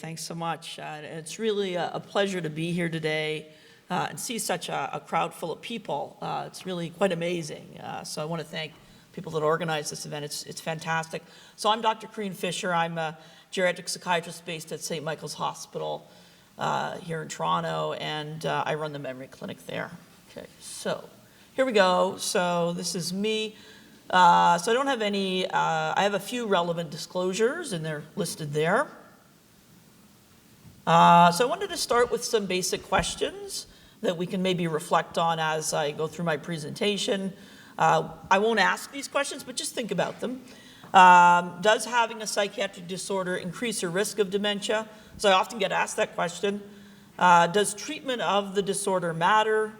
Thanks so much. It's really a pleasure to be here today and see such a crowd full of people. It's really quite amazing. So I want to thank people that organized this event. It's fantastic. So I'm Dr. Corinne Fischer. I'm a geriatric psychiatrist based at St. Michael's Hospital here in Toronto, and I run the memory clinic there. Okay, so here we go. So this is me. So I don't have any, I have a few relevant disclosures, and they're listed there. So I wanted to start with some basic questions that we can maybe reflect on as I go through my presentation. I won't ask these questions, but just think about them. Does having a psychiatric disorder increase your risk of dementia? So I often get asked that question. Does treatment of the disorder matter?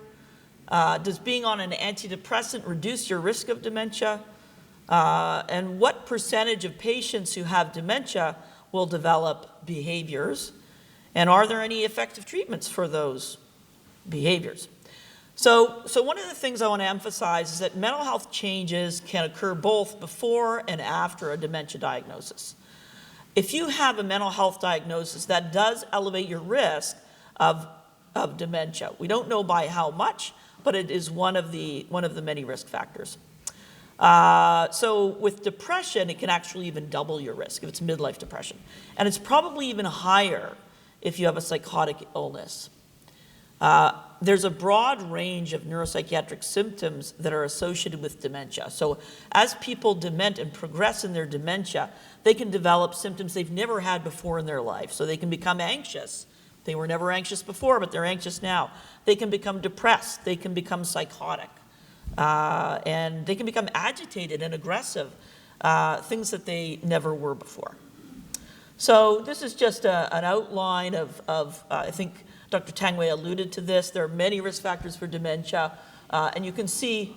Does being on an antidepressant reduce your risk of dementia? And what percentage of patients who have dementia will develop behaviors? And are there any effective treatments for those behaviors? So one of the things I want to emphasize is that mental health changes can occur both before and after a dementia diagnosis. If you have a mental health diagnosis, that does elevate your risk of dementia. We don't know by how much, but it is one of the many risk factors. So with depression, it can actually even double your risk if it's midlife depression. And it's probably even higher if you have a psychotic illness. There's a broad range of neuropsychiatric symptoms that are associated with dementia. So as people dement and progress in their dementia, they can develop symptoms they've never had before in their life. So they can become anxious. They were never anxious before, but they're anxious now. They can become depressed. They can become psychotic. And they can become agitated and aggressive, things that they never were before. So this is just an outline of I think Dr. Tangway alluded to this. There are many risk factors for dementia, and you can see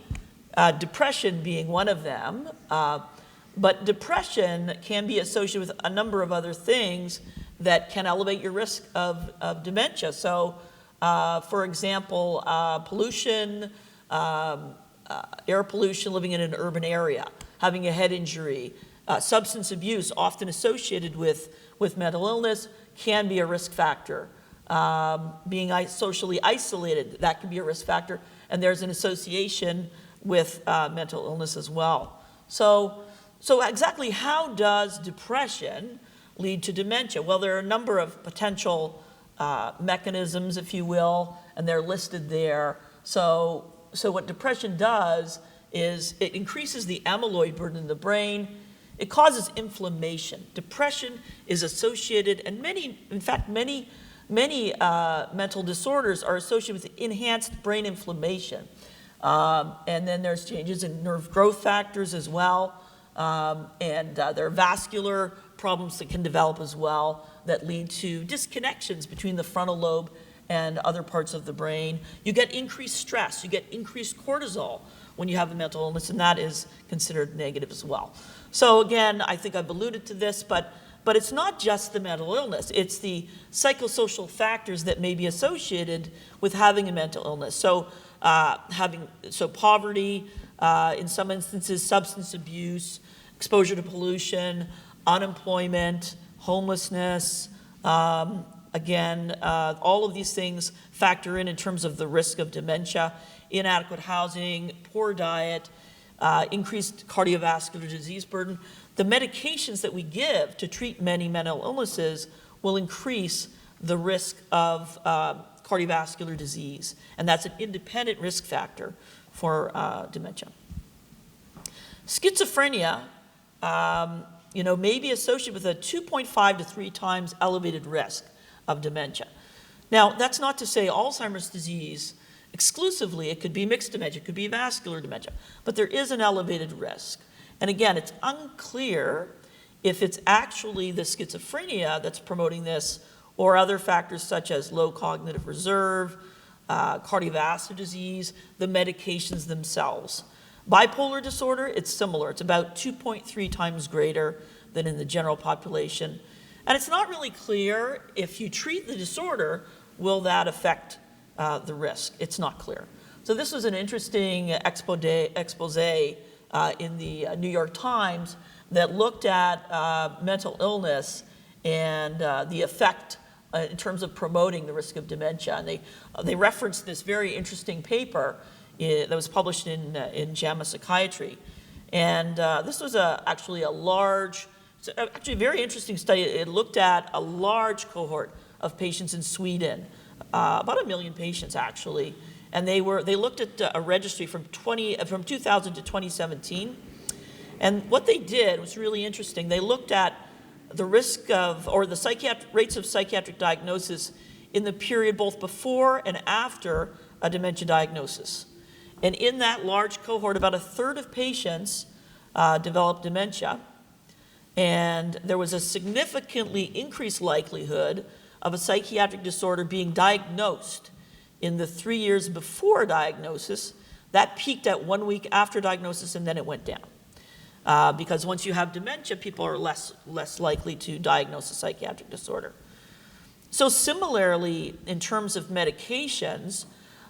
depression being one of them. But depression can be associated with a number of other things that can elevate your risk of dementia. So, for example, pollution, air pollution, living in an urban area, having a head injury, substance abuse, often associated with mental illness, can be a risk factor. Being socially isolated, that can be a risk factor, and there's an association with mental illness as well. So exactly how does depression lead to dementia? Well, there are a number of potential mechanisms, if you will, and they're listed there. So what depression does is it increases the amyloid burden in the brain. It causes inflammation. Depression is associated, and many mental disorders are associated with enhanced brain inflammation. And then there's changes in nerve growth factors as well. And there are vascular problems that can develop as well that lead to disconnections between the frontal lobe and other parts of the brain. You get increased stress. You get increased cortisol when you have a mental illness, and that is considered negative as well. So again, I think I've alluded to this, but it's not just the mental illness. It's the psychosocial factors that may be associated with having a mental illness. So poverty, in some instances, substance abuse, exposure to pollution, unemployment, homelessness. Again, all of these things factor in terms of the risk of dementia. Inadequate housing, poor diet, increased cardiovascular disease burden. The medications that we give to treat many mental illnesses will increase the risk of cardiovascular disease, and that's an independent risk factor for dementia. Schizophrenia, may be associated with a 2.5 to 3 times elevated risk of dementia. Now, that's not to say Alzheimer's disease exclusively. It could be mixed dementia, it could be vascular dementia, but there is an elevated risk. And again, it's unclear if it's actually the schizophrenia that's promoting this or other factors such as low cognitive reserve, cardiovascular disease, the medications themselves. Bipolar disorder, it's similar. It's about 2.3 times greater than in the general population. And it's not really clear if you treat the disorder, will that affect the risk? It's not clear. So this was an interesting expose in the New York Times that looked at mental illness and the effect in terms of promoting the risk of dementia. And they referenced this very interesting paper that was published in JAMA Psychiatry. And this was actually a very interesting study. It looked at a large cohort of patients in Sweden, about 1 million patients actually. And they looked at a registry from 2000 to 2017. And what they did was really interesting. They looked at the risk of, or the rates of psychiatric diagnosis in the period both before and after a dementia diagnosis. And in that large cohort, about 1/3 of patients developed dementia. And there was a significantly increased likelihood of a psychiatric disorder being diagnosed in the 3 years before diagnosis. That peaked at 1 week after diagnosis, and then it went down. Because once you have dementia, people are less likely to diagnose a psychiatric disorder. So similarly, in terms of medications,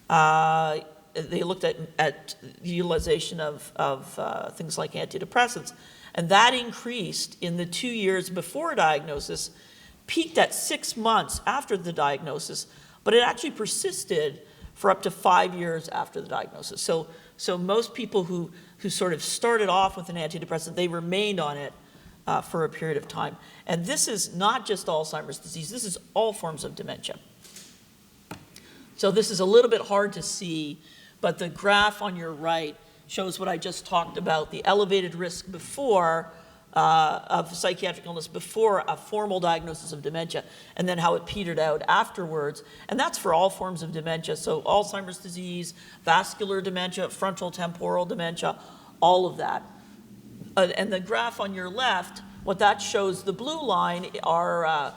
they looked at the utilization of things like antidepressants, and that increased in the 2 years before diagnosis, peaked at 6 months after the diagnosis, but it actually persisted for up to 5 years after the diagnosis. So most people who sort of started off with an antidepressant, they remained on it for a period of time. And this is not just Alzheimer's disease, this is all forms of dementia. So this is a little bit hard to see, but the graph on your right shows what I just talked about, the elevated risk before of psychiatric illness before a formal diagnosis of dementia, and then how it petered out afterwards. And that's for all forms of dementia. So Alzheimer's disease, vascular dementia, frontal temporal dementia, all of that. And the graph on your left, what that shows, the blue line are,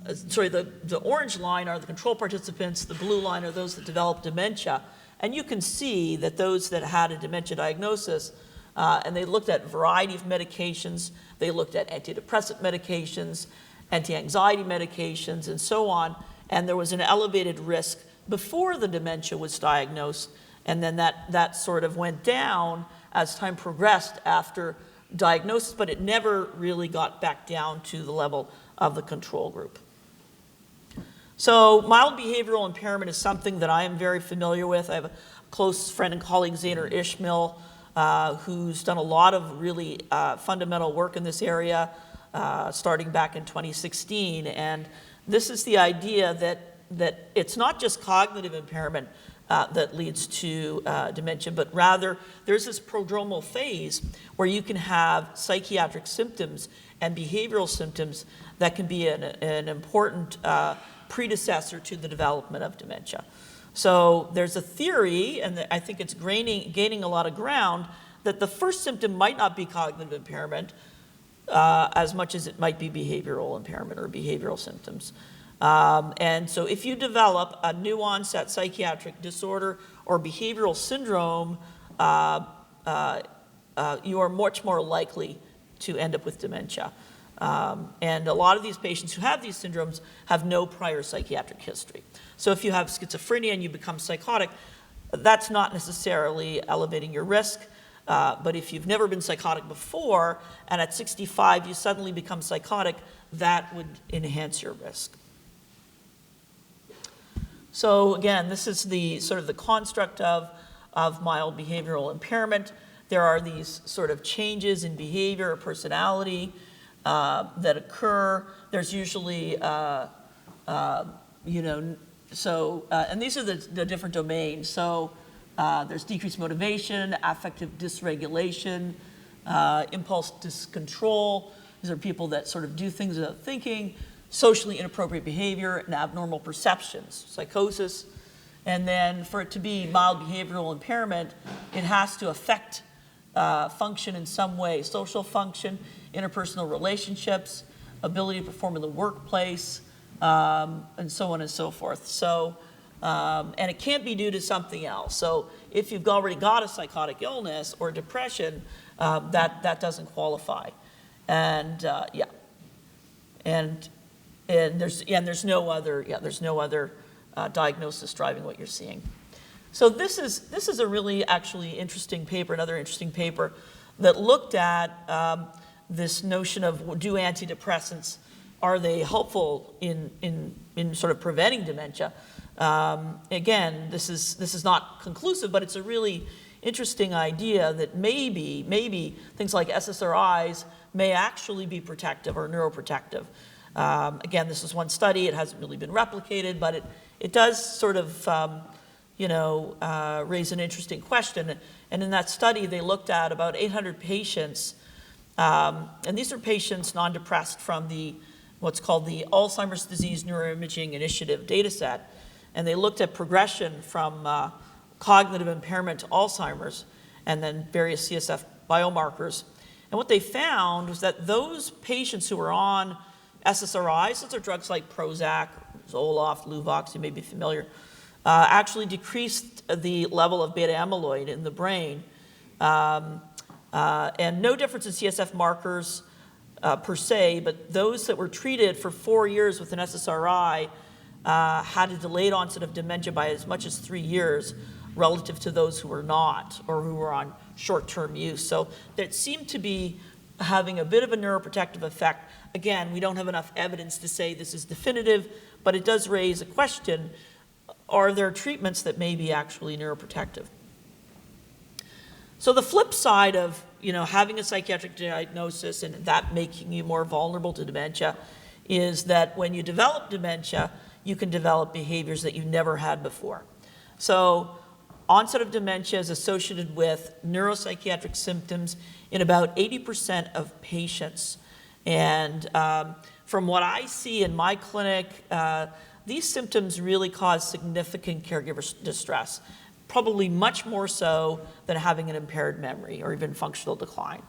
the orange line are the control participants, the blue line are those that develop dementia. And you can see that those that had a dementia diagnosis, and they looked at a variety of medications. They looked at antidepressant medications, anti-anxiety medications, and so on. And there was an elevated risk before the dementia was diagnosed. And then that sort of went down as time progressed after diagnosis, but it never really got back down to the level of the control group. So mild behavioral impairment is something that I am very familiar with. I have a close friend and colleague, Zainer Ishmael, who's done a lot of really fundamental work in this area, starting back in 2016. And this is the idea that it's not just cognitive impairment that leads to dementia, but rather there's this prodromal phase where you can have psychiatric symptoms and behavioral symptoms that can be an important predecessor to the development of dementia. So there's a theory, and I think it's gaining a lot of ground, that the first symptom might not be cognitive impairment as much as it might be behavioral impairment or behavioral symptoms. And so if you develop a new onset psychiatric disorder or behavioral syndrome, you are much more likely to end up with dementia. And a lot of these patients who have these syndromes have no prior psychiatric history. So if you have schizophrenia and you become psychotic, that's not necessarily elevating your risk. But if you've never been psychotic before, and at 65 you suddenly become psychotic, that would enhance your risk. So again, this is the sort of the construct of mild behavioral impairment. There are these sort of changes in behavior or personality that occur. There's usually, and these are the different domains. So there's decreased motivation, affective dysregulation, impulse discontrol. These are people that sort of do things without thinking, socially inappropriate behavior, and abnormal perceptions, psychosis. And then for it to be mild behavioral impairment, it has to affect function in some way, social function, interpersonal relationships, ability to perform in the workplace, and so on and so forth. So, and it can't be due to something else. So if you've already got a psychotic illness or depression, that doesn't qualify. And there's no other diagnosis driving what you're seeing. So this is a really actually interesting paper, another interesting paper that looked at this notion of do antidepressants are they helpful in sort of preventing dementia? Again, this is not conclusive, but it's a really interesting idea that maybe things like SSRIs may actually be protective or neuroprotective. Again, this is one study. It hasn't really been replicated, but it does sort of raise an interesting question. And in that study, they looked at about 800 patients, and these are patients non-depressed from what's called the Alzheimer's Disease Neuroimaging Initiative dataset, and they looked at progression from cognitive impairment to Alzheimer's, and then various CSF biomarkers. And what they found was that those patients who were on SSRIs, those are drugs like Prozac, Zoloft, Luvox, you may be familiar, actually decreased the level of beta amyloid in the brain, and no difference in CSF markers per se, but those that were treated for 4 years with an SSRI had a delayed onset of dementia by as much as 3 years relative to those who were not, or who were on short-term use. So that seemed to be having a bit of a neuroprotective effect. Again, we don't have enough evidence to say this is definitive, but it does raise a question: are there treatments that may be actually neuroprotective? So the flip side of having a psychiatric diagnosis and that making you more vulnerable to dementia is that when you develop dementia, you can develop behaviors that you never had before. So onset of dementia is associated with neuropsychiatric symptoms in about 80% of patients. And from what I see in my clinic, these symptoms really cause significant caregiver distress, probably much more so than having an impaired memory or even functional decline,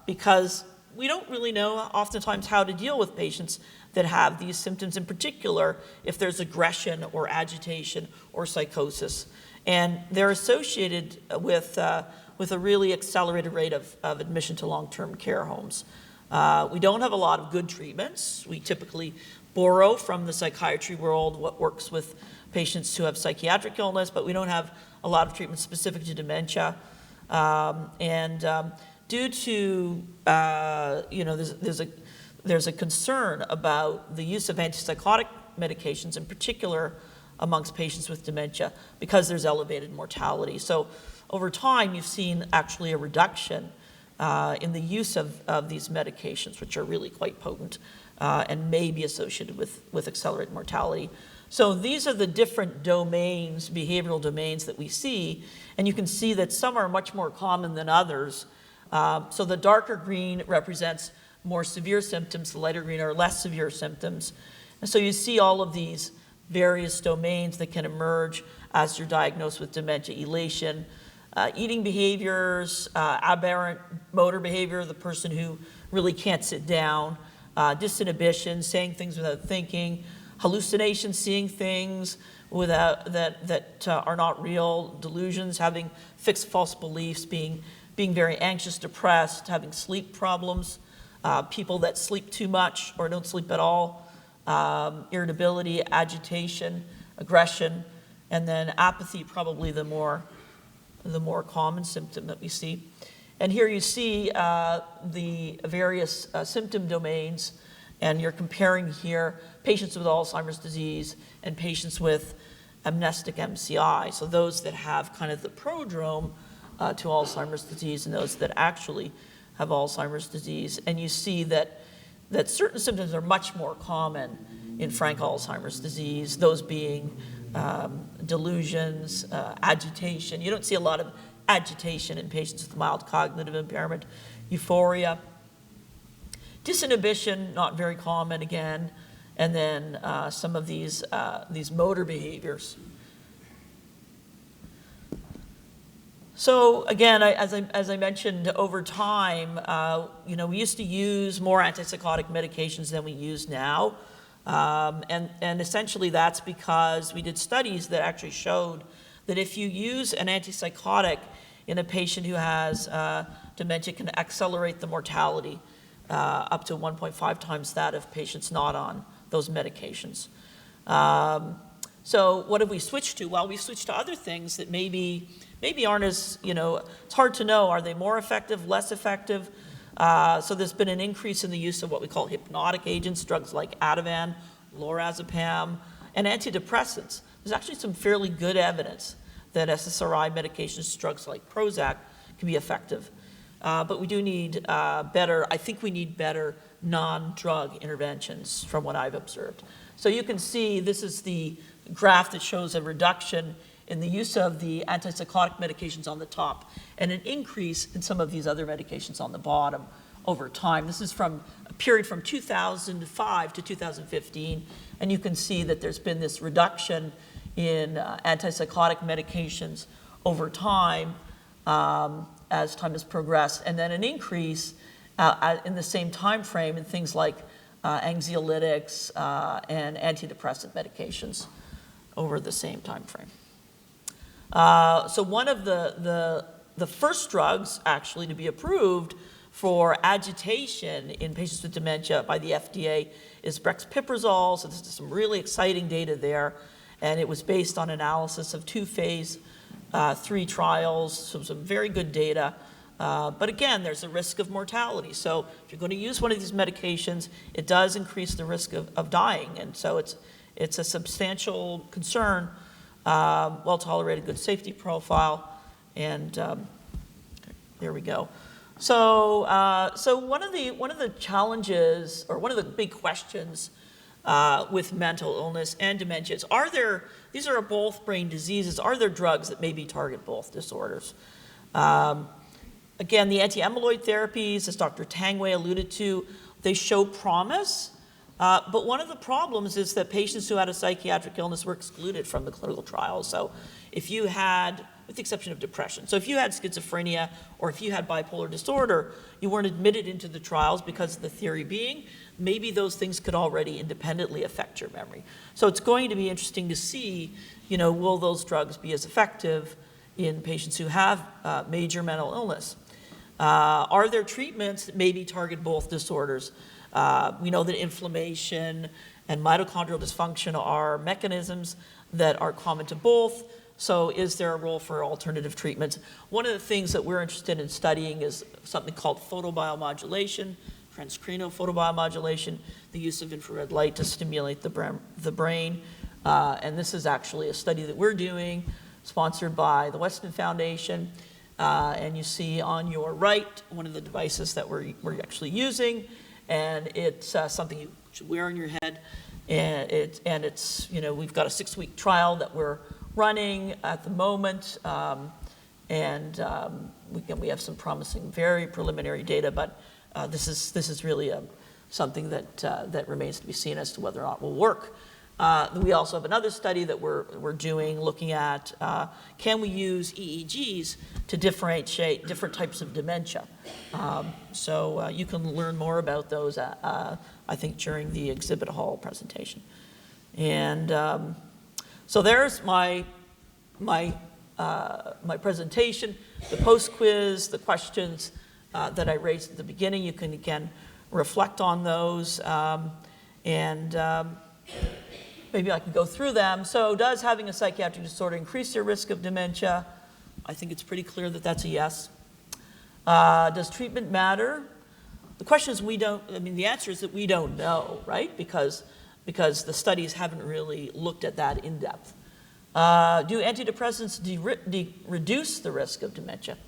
because we don't really know oftentimes how to deal with patients that have these symptoms, in particular if there's aggression or agitation or psychosis. And they're associated with a really accelerated rate of admission to long-term care homes. We don't have a lot of good treatments. We typically borrow from the psychiatry world what works with patients who have psychiatric illness, but we don't have a lot of treatments specific to dementia. Due to, there's a concern about the use of antipsychotic medications, in particular amongst patients with dementia, because there's elevated mortality. So over time, you've seen actually a reduction in the use of these medications, which are really quite potent and may be associated with accelerated mortality. So these are the different domains, behavioral domains that we see, and you can see that some are much more common than others. So the darker green represents more severe symptoms, the lighter green are less severe symptoms. And so you see all of these various domains that can emerge as you're diagnosed with dementia: elation, eating behaviors, aberrant motor behavior, the person who really can't sit down, disinhibition, saying things without thinking, hallucinations, seeing things that are not real, delusions, having fixed false beliefs, being very anxious, depressed, having sleep problems, people that sleep too much or don't sleep at all, irritability, agitation, aggression, and then apathy, probably the more common symptom that we see. And here you see the various symptom domains, and you're comparing here patients with Alzheimer's disease and patients with amnestic MCI, so those that have kind of the prodrome to Alzheimer's disease and those that actually have Alzheimer's disease. And you see that certain symptoms are much more common in frank Alzheimer's disease, those being delusions, agitation. You don't see a lot of agitation in patients with mild cognitive impairment, euphoria. Disinhibition, not very common again, and then some of these motor behaviors. So again, as I mentioned, over time, we used to use more antipsychotic medications than we use now, and essentially that's because we did studies that actually showed that if you use an antipsychotic in a patient who has dementia, it can accelerate the mortality up to 1.5 times that of patients not on those medications. So what have we switched to? Well, we switched to other things that maybe aren't as, it's hard to know. Are they more effective, less effective? So there's been an increase in the use of what we call hypnotic agents, drugs like Ativan, lorazepam, and antidepressants. There's actually some fairly good evidence that SSRI medications, drugs like Prozac, can be effective. But we do need I think we need better non-drug interventions from what I've observed. So you can see this is the graph that shows a reduction in the use of the antipsychotic medications on the top and an increase in some of these other medications on the bottom over time. This is from a period from 2005 to 2015, and you can see that there's been this reduction in antipsychotic medications over time as time has progressed, and then an increase in the same time frame in things like anxiolytics and antidepressant medications over the same time frame. So one of the first drugs actually to be approved for agitation in patients with dementia by the FDA is brexpiprazole. So this is some really exciting data there, and it was based on analysis of 2 phase 3 trials, so some very good data. But again, there's a risk of mortality. So if you're going to use one of these medications, it does increase the risk of dying, and so it's a substantial concern. Well-tolerated, good safety profile, and there we go. So one of the challenges, or one of the big questions with mental illness and dementia is, these are both brain diseases, are there drugs that maybe target both disorders? Again, the anti-amyloid therapies, as Dr. Tangway alluded to, they show promise. But one of the problems is that patients who had a psychiatric illness were excluded from the clinical trials. So if you had, with the exception of depression, so if you had schizophrenia or if you had bipolar disorder, you weren't admitted into the trials because the theory being maybe those things could already independently affect your memory. So it's going to be interesting to see, will those drugs be as effective in patients who have major mental illness? Are there treatments that maybe target both disorders? We know that inflammation and mitochondrial dysfunction are mechanisms that are common to both. So is there a role for alternative treatments? One of the things that we're interested in studying is something called photobiomodulation, transcranial photobiomodulation, the use of infrared light to stimulate the brain. And this is actually a study that we're doing, sponsored by the Weston Foundation. And you see on your right one of the devices that we're actually using. And it's something you should wear on your head, and it's we've got a 6-week trial that we're running at the moment, and we have some promising, very preliminary data, but this is really something that remains to be seen as to whether or not it will work. We also have another study that we're doing, looking at can we use EEGs to differentiate different types of dementia. So you can learn more about those, I think, during the exhibit hall presentation. And so there's my presentation, the post-quiz, the questions that I raised at the beginning. You can, again, reflect on those, and maybe I can go through them. So does having a psychiatric disorder increase your risk of dementia? I think it's pretty clear that that's a yes. Does treatment matter? The question is the answer is that we don't know, right? Because the studies haven't really looked at that in depth. Do antidepressants reduce the risk of dementia?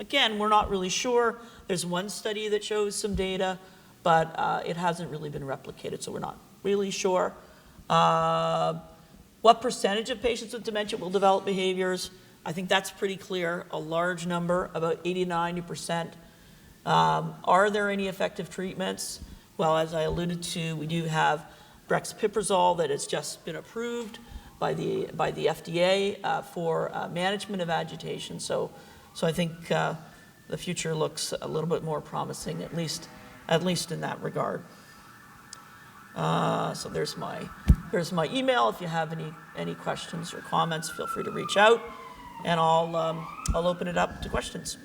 Again, we're not really sure. There's one study that shows some data, but it hasn't really been replicated, so we're not really sure. What percentage of patients with dementia will develop behaviors? I think that's pretty clear, a large number, about 80–90%. Are there any effective treatments? Well, as I alluded to, we do have brexpiprazole that has just been approved by the FDA for management of agitation. So I think the future looks a little bit more promising, at least in that regard. So there's my email. If you have any questions or comments, feel free to reach out, and I'll open it up to questions.